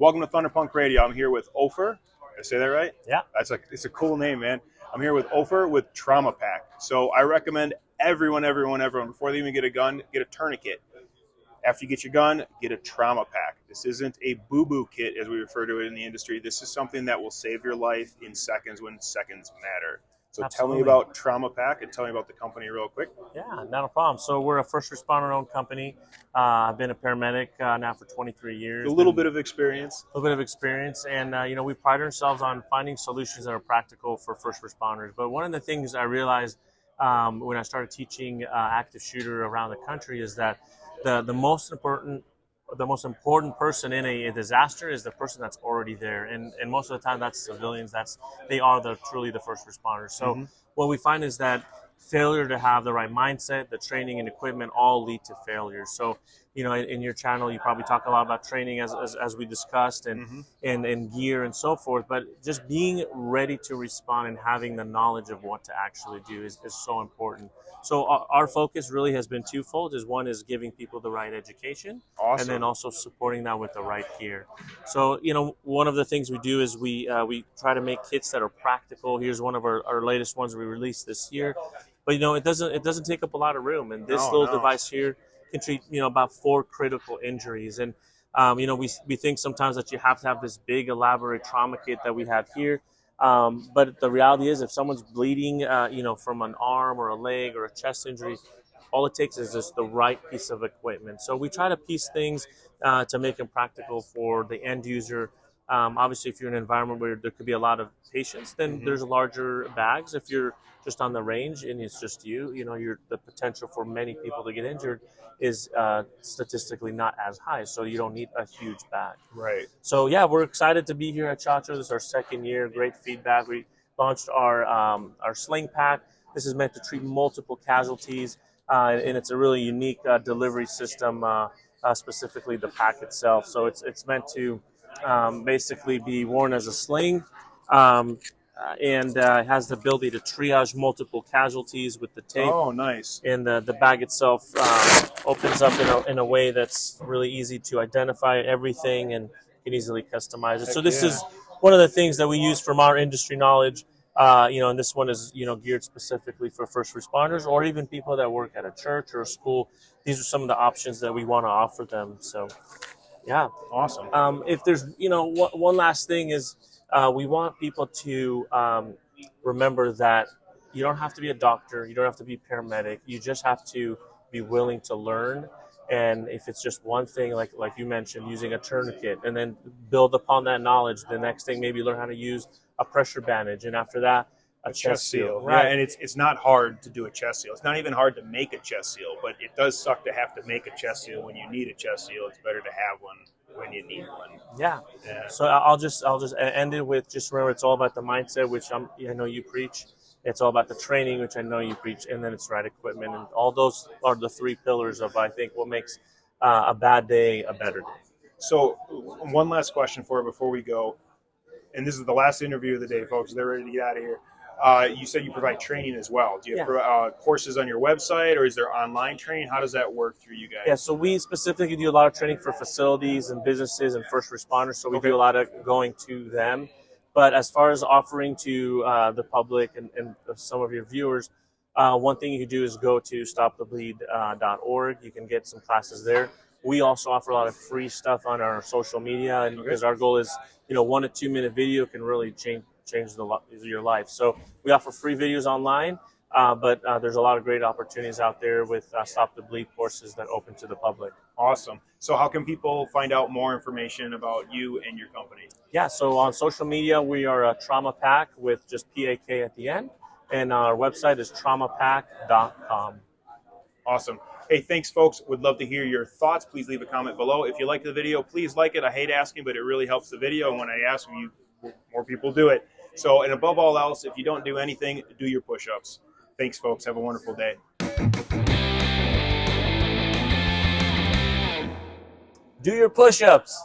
Welcome to Thunderpunk Radio. I'm here with Ofer. Did I say that right? Yeah. It's a cool name, man. I'm here with Ofer with Truama Pak. So I recommend everyone, before they even get a gun, get a tourniquet. After you get your gun, get a Truama Pak. This isn't a boo-boo kit, as we refer to it in the industry. This is something that will save your life in seconds when seconds matter. So Absolutely. Tell me about Truama Pak and tell me about the company real quick. Yeah, not a problem. So we're a first responder-owned company. I've been a paramedic now for 23 years. A little bit of experience. And we pride ourselves on finding solutions that are practical for first responders. But one of the things I realized when I started teaching active shooter around the country is that the most important person in a disaster is the person that's already there, and most of the time that's civilians. They are truly the first responders. So what we find is that failure to have the right mindset, the training and equipment all lead to failure. So in your channel you probably talk a lot about training as we discussed and gear and so forth, but just being ready to respond and having the knowledge of what to actually do is so important. So our focus really has been twofold. One is giving people the right education, awesome, and then also supporting that with the right gear. So one of the things we do is we try to make kits that are practical. Here's one of our latest ones we released this year. But it doesn't take up a lot of room, and this little device here can treat about 4 critical injuries. And we think sometimes that you have to have this big elaborate trauma kit that we have here. But the reality is, if someone's bleeding, from an arm or a leg or a chest injury, all it takes is just the right piece of equipment. So we try to piece things to make them practical for the end user. Obviously, if you're in an environment where there could be a lot of patients, then there's larger bags. If you're just on the range and it's just the potential for many people to get injured is statistically not as high. So you don't need a huge bag. Right. So yeah, we're excited to be here at Chacho. This is our second year. Great feedback. We launched our sling pack. This is meant to treat multiple casualties, and it's a really unique delivery system, specifically the pack itself. So it's meant to basically be worn as a sling, and it has the ability to triage multiple casualties with the tape. Oh, nice. And the bag itself opens up in a way that's really easy to identify everything and can easily customize it. So this is one of the things that we use from our industry knowledge. And this one is geared specifically for first responders or even people that work at a church or a school. These are some of the options that we want to offer them. So yeah, awesome. If there's one last thing is we want people to remember that you don't have to be a doctor, you don't have to be a paramedic, you just have to be willing to learn. And if it's just one thing, like you mentioned, using a tourniquet, and then build upon that knowledge, the next thing maybe learn how to use a pressure bandage, and after that a chest seal. Right. Yeah, and it's not hard to do a chest seal. It's not even hard to make a chest seal, but it does suck to have to make a chest seal when you need a chest seal. It's better to have one when you need one. Yeah. So I'll just end it with, just remember, it's all about the mindset, which I know you preach. It's all about the training, which I know you preach, and then it's right equipment. And all those are the 3 pillars of, I think, what makes a bad day a better day. So one last question before we go, and this is the last interview of the day, folks. They're ready to get out of here. You said you provide training as well. Do you have courses on your website, or is there online training? How does that work through you guys? Yeah, so we specifically do a lot of training for facilities and businesses and first responders, so we do a lot of going to them. But as far as offering to the public and some of your viewers, one thing you can do is go to stopthebleed.org. You can get some classes there. We also offer a lot of free stuff on our social media, and because our goal is, 1 to 2 minute video can really change your life. So we offer free videos online, but there's a lot of great opportunities out there with Stop the Bleed courses that open to the public. Awesome. So how can people find out more information about you and your company? Yeah, so on social media, we are Truama Pak with just P-A-K at the end, and our website is truamapak.com. Awesome. Hey, thanks, folks. Would love to hear your thoughts. Please leave a comment below. If you like the video, please like it. I hate asking, but it really helps the video. And when I ask you, more people do it. So, and above all else, if you don't do anything, do your push-ups. Thanks, folks. Have a wonderful day. Do your push-ups.